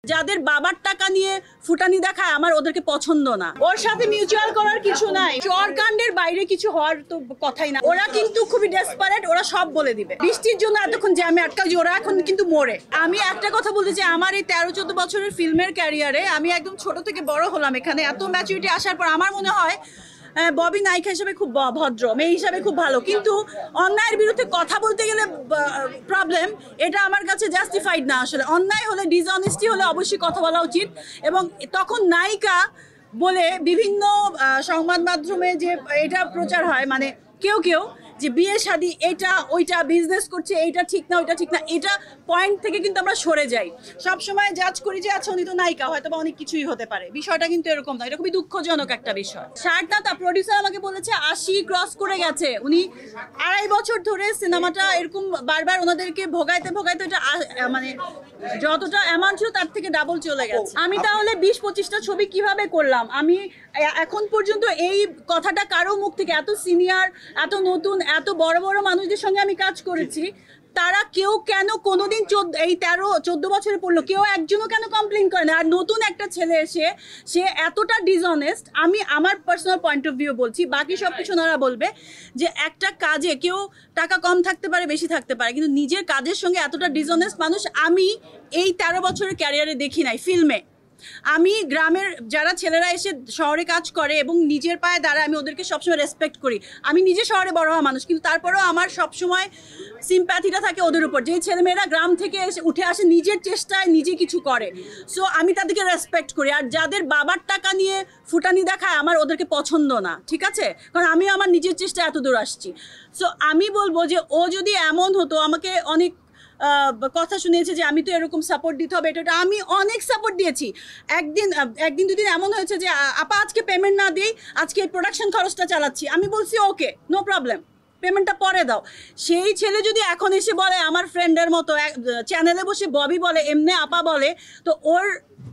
যাদের বাবার টাকা নিয়ে ফুটানি দেখায় আমার ওদেরকে পছন্দ না। ওর সাথে মিউচুয়াল করার কিছু নাই, চরকাণ্ডের বাইরে কিছু হওয়ার তো কথাই না। ওরা কিন্তু খুবই ডেসপারেট, ওরা সব বলে দিবে। বৃষ্টির জন্য এতক্ষণ জ্যামে আটকাল, ওরা এখন কিন্তু মরে। আমি একটা কথা বলতে চাই, আমার এই 13-14 বছরের ফিল্মের ক্যারিয়ারে আমি একদম ছোট থেকে বড় হলাম এখানে। এত ম্যাচুরিটি আসার পর আমার মনে হয় ববি নায়িকা হিসেবে খুব ভদ্র, মেয়ে হিসাবে খুব ভালো, কিন্তু অন্যায়ের বিরুদ্ধে কথা বলতে গেলে প্রবলেম। এটা আমার কাছে জাস্টিফাইড না। আসলে অন্যায় হলে, ডিসঅনেস্টি হলে অবশ্যই কথা বলা উচিত। এবং তখন নায়িকা বলে বিভিন্ন সংবাদ মাধ্যমে যে এটা প্রচার হয়, মানে কেউ কেউ যে বিয়ে শাদী এটা ওইটা, বিজনেস করছে এইটা ঠিক না ওইটা ঠিক না, এটা পয়েন্ট থেকে কিন্তু আমরা সরে যাই। সব সময় জাজ করি যে আচ্ছা উনি তো নায়িকা, হয়তো বা অনেক কিছুই হতে পারে। বিষয়টা কিন্তু এরকম না, এটা খুবই দুঃখজনক একটা বিষয়। শারদাতা প্রডিউসার আমাকে বলেছে 80 ক্রস করে গেছে। উনি 2.5 বছর ধরে সিনেমাটা এরকম বারবার ওনাদেরকে ভোগাইতে ভোগাইতে এটা মানে যতটা অ্যামাউন্ট ছিল তার থেকে ডাবল চলে গেছে। আমি তাহলে 20-25টা ছবি কিভাবে করলাম? আমি এখন পর্যন্ত এই কথাটা কারো মুখ থেকে, এত সিনিয়র, এত নতুন, এত বড় বড় মানুষদের সঙ্গে আমি কাজ করেছি, তারা কেউ কেন কোনোদিন এই 13-14 বছরে পড়লো, কেউ একজনও কেন কমপ্লেন করে না? আর নতুন একটা ছেলে এসে সে এতটা ডিসঅনেস্ট, আমি আমার পার্সোনাল পয়েন্ট অফ ভিউ বলছি, বাকি সব কিছু ওনারা বলবে যে একটা কাজে কেউ টাকা কম থাকতে পারে, বেশি থাকতে পারে, কিন্তু নিজের কাজের সঙ্গে এতটা ডিসঅনেস্ট মানুষ আমি এই 13 বছরের ক্যারিয়ারে দেখি নাই ফিল্মে। আমি গ্রামের যারা ছেলেরা এসে শহরে কাজ করে এবং নিজের পায়ে দাঁড়ায়, আমি ওদেরকে সবসময় রেসপেক্ট করি। আমি নিজে শহরে বড় হওয়া মানুষ, কিন্তু তারপরেও আমার সবসময় সিম্প্যাথিটা থাকে ওদের উপর, যে ছেলেমেয়েরা গ্রাম থেকে এসে উঠে আসে, নিজের চেষ্টায় নিজে কিছু করে। সো আমি তাদেরকে রেসপেক্ট করি। আর যাদের বাবার টাকা নিয়ে ফুটানি দেখায় আমার ওদেরকে পছন্দ না, ঠিক আছে? কারণ আমি আমার নিজের চেষ্টায় এত দূর আসছি। সো আমি বলবো যে ও যদি এমন হতো, আমাকে অনেক কথা শুনিয়েছে যে আমি তো এরকম সাপোর্ট দিতে হবে, এটা আমি অনেক সাপোর্ট দিয়েছি। একদিন দুদিন এমন হয়েছে যে আপা আজকে পেমেন্ট না দিই, আজকে প্রোডাকশন খরচটা চালাচ্ছি। আমি বলছি ওকে, নো প্রবলেম, পেমেন্টটা পরে দাও। সেই ছেলে যদি এখন এসে বলে আমার ফ্রেন্ডের মতো চ্যানেলে বসে ববি বলে, এমনি আপা বলে, তো ওর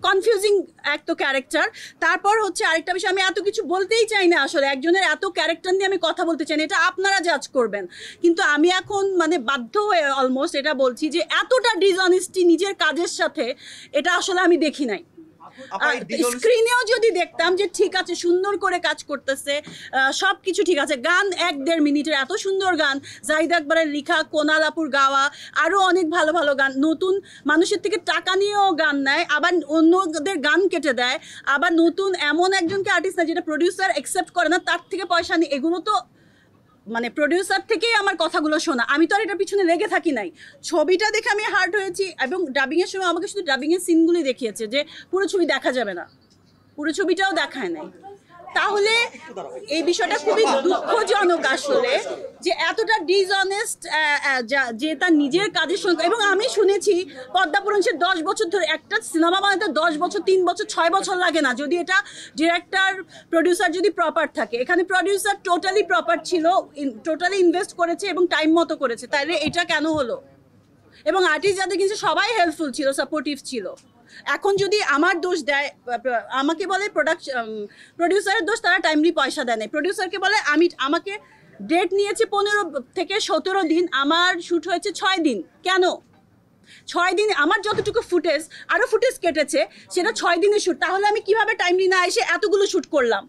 কনফিউজিং এক তো ক্যারেক্টার। তারপর হচ্ছে আরেকটা বিষয়, আমি এত কিছু বলতেই চাই না আসলে, একজনের এত ক্যারেক্টার নিয়ে আমি কথা বলতে চাই না, এটা আপনারা জাজ করবেন। কিন্তু আমি এখন মানে বাধ্য হয়ে অলমোস্ট এটা বলছি যে এতটা ডিসঅনেস্টি নিজের কাজের সাথে, এটা আসলে আমি দেখি নাই। স্ক্রিনেও যদি দেখতাম যে ঠিক আছে, সুন্দর করে কাজ করতেছে, সব কিছু ঠিক আছে, গান 1-1.5 মিনিটের এত সুন্দর গান, জাহিদ আকবরের লেখা, কোনাল আপুর গাওয়া, আরও অনেক ভালো ভালো গান, নতুন মানুষের থেকে টাকা নিয়েও গান নেয়, আবার অন্যদের গান কেটে দেয়, আবার নতুন এমন একজনকে আর্টিস্ট না যেটা প্রডিউসার অ্যাকসেপ্ট করে না, তার থেকে পয়সা নিয়ে, এগুলো তো মানে প্রডিউসার থেকেই আমার কথাগুলো শোনা। আমি তো আর এটার পিছনে লেগে থাকি নাই। ছবিটা দেখে আমি হার্ট হয়েছি, এবং ডাবিংয়ের সময় আমাকে শুধু ডাবিংয়ের সিনগুলি দেখিয়েছে, যে পুরো ছবি দেখা যাবে না, পুরো ছবিটাও দেখায় নাই। তাহলে এই বিষয়টা খুবই দুঃখজনক আসলে, যে এতটা ডিসঅনেস্ট, যে তার নিজের কাজের সঙ্গে। এবং আমি শুনেছি পদ্মাপুরাণ সে 10 বছর ধরে, একটা সিনেমা বানাতে 10 বছর, 3 বছর, 6 বছর লাগে না, যদি এটা ডিরেক্টর প্রডিউসার যদি প্রপার থাকে। এখানে প্রডিউসার টোটালি প্রপার ছিল, টোটালি ইনভেস্ট করেছে এবং টাইম মতো করেছে, তাহলে এটা কেন হলো? এবং আর্টিস্ট যাদের কিন্তু সবাই হেল্পফুল ছিল, সাপোর্টিভ ছিল। এখন যদি আমার দোষ দেয়, আমাকে বলে প্রডিউসারের দোষ, তারা টাইমলি পয়সা দেয় না। প্রডিউসারকে বলে আমাকে ডেট নিয়েছে 15 থেকে 17 দিন, আমার শ্যুট হয়েছে 6 দিন। কেন 6 দিন? আমার যতটুকু ফুটেজ, আরও ফুটেজ কেটেছে, সেটা 6 দিনের শ্যুট। তাহলে আমি কিভাবে টাইমলি না এসে এতগুলো শ্যুট করলাম?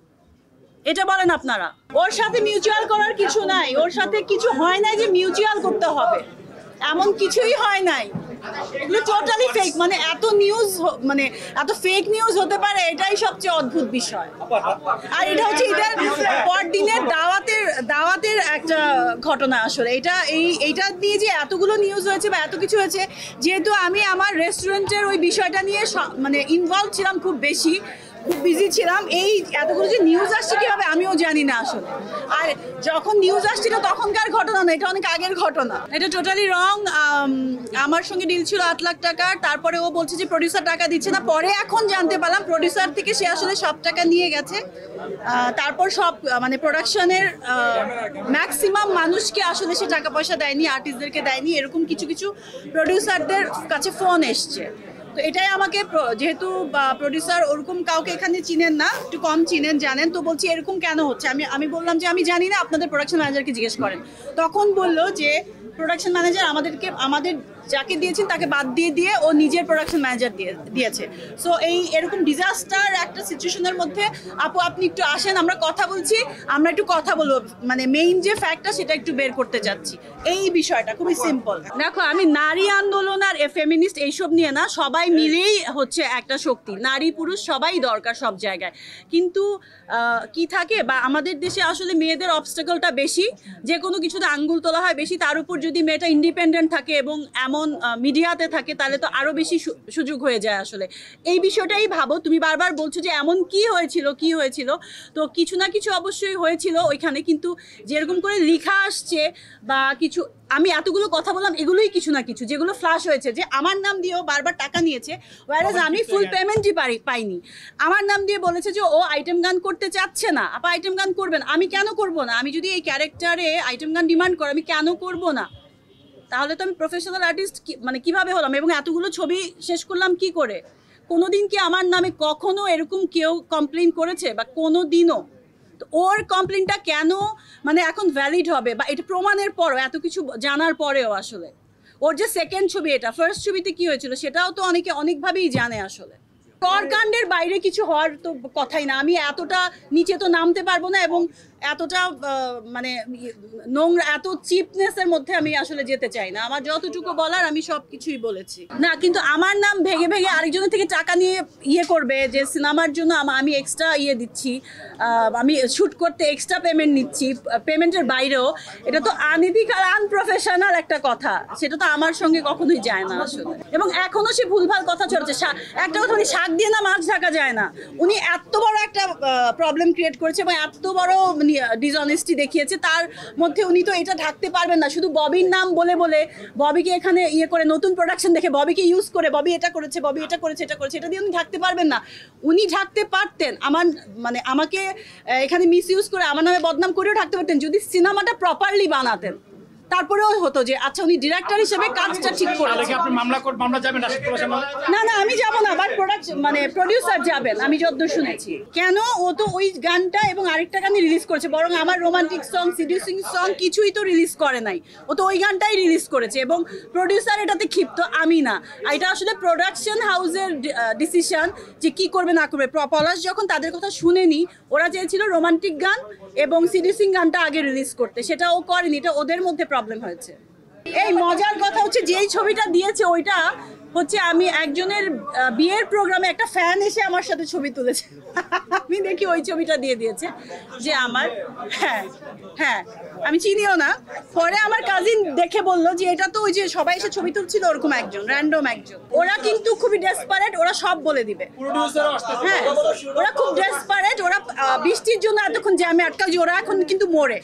এটা বলেন আপনারা। ওর সাথে মিউচুয়াল করার কিছু নাই, ওর সাথে কিছু হয় নাই যে মিউচুয়াল করতে হবে, এমন কিছুই হয় নাই। এগুলো টোটালি ফেক। মানে এত নিউজ, মানে এত ফেক নিউজ হতে পারে, এটাই সবচেয়ে অদ্ভুত বিষয়। আর এটা হচ্ছে এটার পরদিনের দাওয়াতের একটা ঘটনা আসলে। এইটা নিয়ে যে এতগুলো নিউজ হয়েছে বা এত কিছু হয়েছে, যেহেতু আমি আমার রেস্টুরেন্টের ওই বিষয়টা নিয়ে মানে ইনভলভ ছিলাম, খুব বেশি, খুব বিজি ছিলাম। এই এতগুলো যে নিউজ আসছে কীভাবে আমিও জানি না আসলে। আর যখন নিউজ আসছিল তখনকার ঘটনা না, এটা অনেক আগের ঘটনা। এটা টোটালি রং। আমার সঙ্গে ডিল ছিল 8 লাখ টাকার, তারপরে ও বলছে যে প্রডিউসার টাকা দিচ্ছে না। পরে এখন জানতে পারলাম প্রডিউসার থেকে সে আসলে সব টাকা নিয়ে গেছে। তারপর সব মানে প্রোডাকশনের ম্যাক্সিমাম মানুষকে আসলে সে টাকা পয়সা দেয়নি, আর্টিস্টদেরকে দেয়নি। এরকম কিছু কিছু প্রডিউসারদের কাছে ফোন এসছে। তো এটাই আমাকে, যেহেতু প্রডিউসার ওরকম কাউকে এখানে চিনেন না, একটু কম চিনেন, জানেন, তো বলছি এরকম কেন হচ্ছে। আমি বললাম যে আমি জানি না, আপনাদের প্রোডাকশন ম্যানেজারকে জিজ্ঞেস করেন। তখন বললো যে প্রোডাকশন ম্যানেজার আমাদের যাকে দিয়েছেন তাকে বাদ দিয়ে দিয়ে ও নিজের প্রোডাকশন ম্যানেজার দিয়েছে। সো এরকম ডিজাস্টার একটা সিচুয়েশনের মধ্যে আপু আপনি একটু আসেন, আমরা কথা বলছি, আমরা একটু কথা বলবো, মানে মেইন যে ফ্যাক্টটা সেটা একটু বের করতে চাচ্ছি। এই বিষয়টা খুবই সিম্পল। দেখো, আমি নারী আন্দোলন আর ফেমিনিস্ট এইসব নিয়ে না, সবাই মিলেই হচ্ছে একটা শক্তি, নারী পুরুষ সবাই দরকার সব জায়গায়। কিন্তু কি থাকে বা আমাদের দেশে আসলে মেয়েদের অবস্টাকলটা বেশি, যে কোনো কিছুতে আঙ্গুল তোলা হয় বেশি, তার উপর যদি মেয়েটা ইন্ডিপেন্ডেন্ট থাকে এবং এমন মিডিয়াতে থাকে তাহলে তো আরো বেশি সুযোগ হয়ে যায়। আসলে এই বিষয়টাই ভাবো, তুমি বারবার বলছো যে এমন কি হয়েছিল, তো কিছু না কিছু অবশ্যই হয়েছিল ওইখানে, কিন্তু যেরকম করে লেখা আসছে বা কিছু, আমি এতগুলো কথা বললাম, এগুলোই কিছু না কিছু যেগুলো ফ্লাশ হয়েছে, যে আমার নাম দিয়েও বারবার টাকা নিয়েছে, ওয়ারেজ আমি ফুল পেমেন্টই পাইনি। আমার নাম দিয়ে বলেছে যে ও আইটেম গান করতে চাচ্ছে না, আপা আইটেম গান করবেন, আমি কেন করব না? আমি যদি এই ক্যারেক্টারে আইটেম গান ডিমান্ড করি, আমি কেন করব না? তাহলে তো আমি প্রফেশনাল আর্টিস্ট মানে কিভাবে হলাম? এবং এতগুলো ছবি শেষ করলাম কি করে? কোনোদিন কি আমার নামে কখনো এরকম কেউ কমপ্লেন করেছে? বা কোনো দিনও? তো ওর কমপ্লেনটা কেন মানে এখন ভ্যালিড হবে? বা এটা প্রমাণের পরও, এত কিছু জানার পরেও আসলে ওর যে সেকেন্ড ছবি, এটা ফার্স্ট ছবিতে কি হয়েছিল সেটাও তো অনেকে অনেকভাবেই জানে। আসলে করকাণ্ডের বাইরে কিছু হওয়ার তো কথাই না। আমি এতটা নিচে তো নামতে পারবো না, এবং এতটা মানে নোংরা, এত চিপনেসের মধ্যে আমি আসলে যেতে চাই না। আমার যতটুকু বলার আমি সব কিছুই বলেছি না, কিন্তু আমার নাম ভেঙে ভেঙে আরেকজনের থেকে টাকা নিয়ে করবে যে সিনেমার জন্য আমি এক্সট্রা দিচ্ছি, আমি শ্যুট করতে এক্সট্রা পেমেন্ট নিচ্ছি, পেমেন্টের বাইরেও, এটা তো আনইথিক আর আনপ্রফেশনাল একটা কথা। সেটা তো আমার সঙ্গে কখনোই যায় না আসলে। এবং এখনো সে ভুলভাল কথা চলছে। একটা কথা, উনি শাক দিয়ে না মাছ ঢাকা যায় না। উনি এত বড় একটা প্রবলেম ক্রিয়েট করেছে এবং এত বড় ডিসঅনেস্টি দেখিয়েছে, তার মধ্যে উনি তো এটা ঢাকতে পারবেন না। শুধু ববির নাম বলে ববিকে এখানে করে নতুন প্রোডাকশন দেখে ববিকে ইউজ করে ববি এটা করেছে, ববি এটা করেছে, এটা দিয়ে উনি ঢাকতে পারবেন না। উনি ঢাকতে পারতেন, মানে আমাকে এখানে মিস ইউজ করে আমার নামে বদনাম করেও ঢাকতে পারতেন, যদি সিনেমাটা প্রপারলি বানাতেন। তারপরেও হতো যে আচ্ছা উনি ডিরেক্টর হিসেবে কাজটা ঠিক করেছেন। না, আমি যাব না, বাট মানে প্রডিউসার যাবেন, আমি যতদূর শুনেছি। কেন? ও তো ওই গানটা এবং আরেকটা গানই রিলিজ করেছে, বরং আমার রোমান্টিক সং, সিডিউসিং সং কিছুই তো রিলিজ করে নাই। ও তো ওই গানটাই রিলিজ করেছে, এবং প্রডিউসার এটাতে ক্ষিপ্ত, আমি না। এটা আসলে প্রোডাকশন হাউসের ডিসিশন যে কি করবে না করবে। পলাশ যখন তাদের কথা শুনেনি, ওরা চেয়েছিল রোমান্টিক গান এবং সিডিউসিং গানটা আগে রিলিজ করতে, সেটা ও করেনি। এটা ওদের মধ্যে প্রবলেম হয়েছে। এই মজার কথা হচ্ছে, যেই ছবিটা দিয়েছে ওইটা হচ্ছে আমি একজনের বিয়ের প্রোগ্রামে একটা ফ্যান এসে আমার সাথে ছবি তুলেছে। আমি দেখি ওই ছবিটা দিয়ে দিয়েছে যে আমার, হ্যাঁ আমি চিনিও না। পরে আমার কাজিন দেখে বললো যে এটা তো ওই যে সবাই এসে ছবি তুলছিল ওরকম একজন, র্যান্ডম একজন। ওরা কিন্তু খুবই ডেসপারেট, ওরা সব বলে দিবে। হ্যাঁ, ওরা খুব ডেসপারেট। ওরা বৃষ্টির জন্য এতক্ষণ জ্যামে আটকাল, যে ওরা এখন কিন্তু মরে।